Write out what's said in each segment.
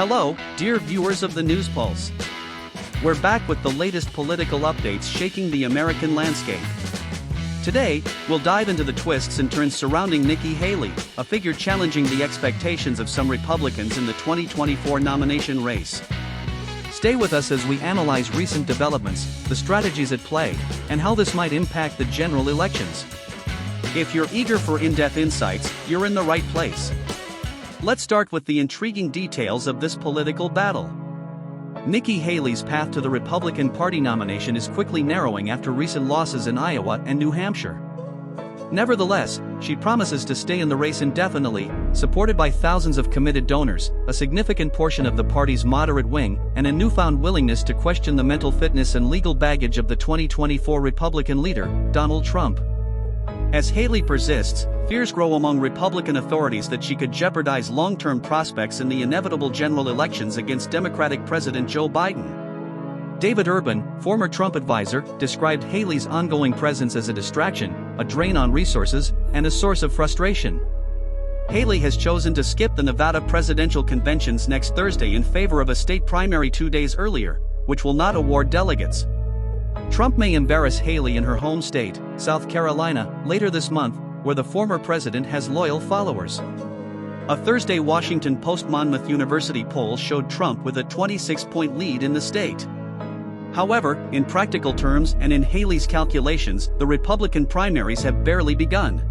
Hello, dear viewers of the News Pulse. We're back with the latest political updates shaking the American landscape. Today, we'll dive into the twists and turns surrounding Nikki Haley, a figure challenging the expectations of some Republicans in the 2024 nomination race. Stay with us as we analyze recent developments, the strategies at play, and how this might impact the general elections. If you're eager for in-depth insights, you're in the right place. Let's start with the intriguing details of this political battle. Nikki Haley's path to the Republican Party nomination is quickly narrowing after recent losses in Iowa and New Hampshire. Nevertheless, she promises to stay in the race indefinitely, supported by thousands of committed donors, a significant portion of the party's moderate wing, and a newfound willingness to question the mental fitness and legal baggage of the 2024 Republican leader, Donald Trump. As Haley persists, fears grow among Republican authorities that she could jeopardize long-term prospects in the inevitable general elections against Democratic President Joe Biden. David Urban, former Trump advisor, described Haley's ongoing presence as a distraction, a drain on resources, and a source of frustration. Haley has chosen to skip the Nevada presidential conventions next Thursday in favor of a state primary 2 days earlier, which will not award delegates. Trump may embarrass Haley in her home state, South Carolina, later this month, where the former president has loyal followers. A Thursday Washington Post-Monmouth University poll showed Trump with a 26-point lead in the state. However, in practical terms and in Haley's calculations, the Republican primaries have barely begun.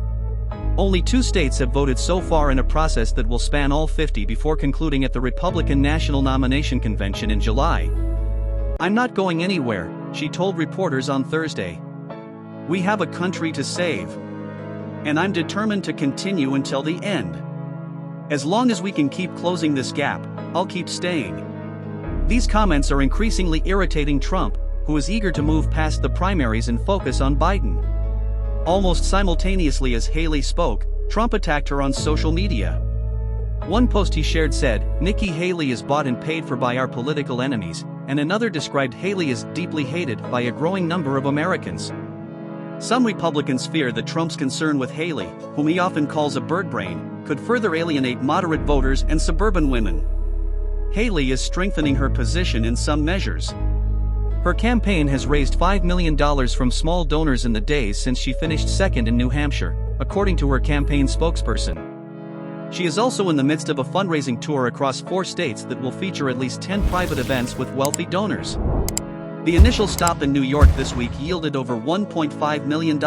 Only 2 states have voted so far in a process that will span all 50 before concluding at the Republican National Nomination Convention in July. "I'm not going anywhere," she told reporters on Thursday. "We have a country to save. And I'm determined to continue until the end. As long as we can keep closing this gap, I'll keep staying." These comments are increasingly irritating Trump, who is eager to move past the primaries and focus on Biden. Almost simultaneously as Haley spoke, Trump attacked her on social media. One post he shared said, "Nikki Haley is bought and paid for by our political enemies," and another described Haley as deeply hated by a growing number of Americans. Some Republicans fear that Trump's concern with Haley, whom he often calls a bird brain, could further alienate moderate voters and suburban women. Haley is strengthening her position in some measures. Her campaign has raised $5 million from small donors in the days since she finished second in New Hampshire, according to her campaign spokesperson. She is also in the midst of a fundraising tour across 4 states that will feature at least 10 private events with wealthy donors. The initial stop in New York this week yielded over $1.5 million,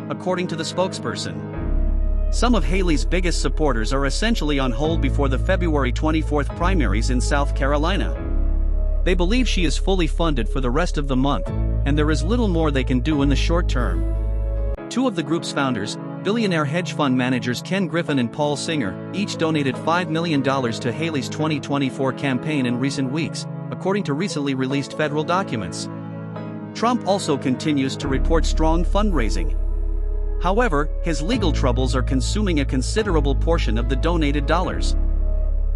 according to the spokesperson. Some of Haley's biggest supporters are essentially on hold before the February 24 primaries in South Carolina. They believe she is fully funded for the rest of the month, and there is little more they can do in the short term. 2 of the group's founders, billionaire hedge fund managers Ken Griffin and Paul Singer, each donated $5 million to Haley's 2024 campaign in recent weeks, according to recently released federal documents. Trump also continues to report strong fundraising. However, his legal troubles are consuming a considerable portion of the donated dollars.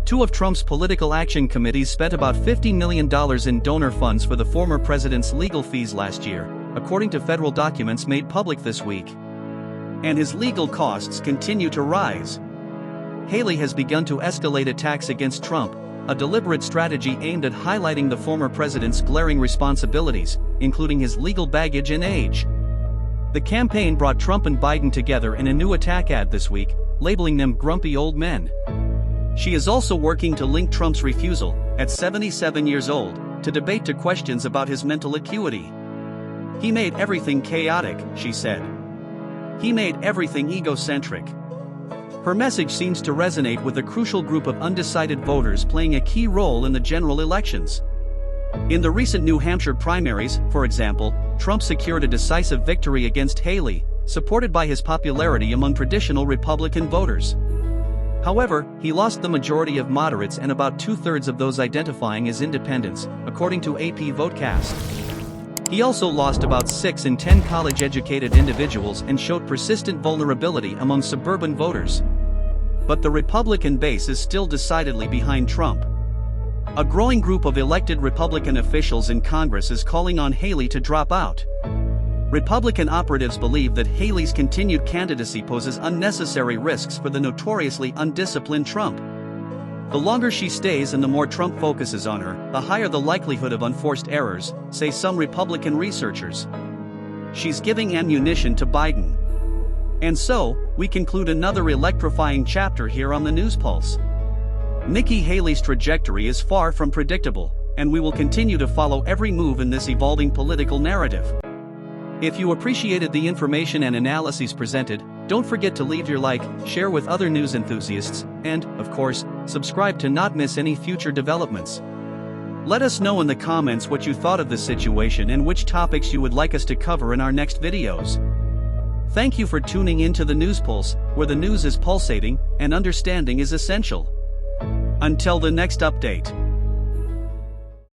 2 of Trump's political action committees spent about $50 million in donor funds for the former president's legal fees last year, according to federal documents made public this week. And his legal costs continue to rise. Haley has begun to escalate attacks against Trump, a deliberate strategy aimed at highlighting the former president's glaring responsibilities, including his legal baggage and age. The campaign brought Trump and Biden together in a new attack ad this week, labeling them grumpy old men. She is also working to link Trump's refusal, at 77 years old, to debate to questions about his mental acuity. "He made everything chaotic," she said. "He made everything egocentric." Her message seems to resonate with a crucial group of undecided voters playing a key role in the general elections. In the recent New Hampshire primaries, for example, Trump secured a decisive victory against Haley, supported by his popularity among traditional Republican voters. However, he lost the majority of moderates and about 2/3 of those identifying as independents, according to AP Votecast. He also lost about 6 in 10 college-educated individuals and showed persistent vulnerability among suburban voters. But the Republican base is still decidedly behind Trump. A growing group of elected Republican officials in Congress is calling on Haley to drop out. Republican operatives believe that Haley's continued candidacy poses unnecessary risks for the notoriously undisciplined Trump. The longer she stays and the more Trump focuses on her, the higher the likelihood of unforced errors, say some Republican researchers. She's giving ammunition to Biden. And so, we conclude another electrifying chapter here on the News Pulse. Nikki Haley's trajectory is far from predictable, and we will continue to follow every move in this evolving political narrative. If you appreciated the information and analyses presented, don't forget to leave your like, share with other news enthusiasts, and, of course, subscribe to not miss any future developments. Let us know in the comments what you thought of this situation and which topics you would like us to cover in our next videos. Thank you for tuning in to the News Pulse, where the news is pulsating and understanding is essential. Until the next update.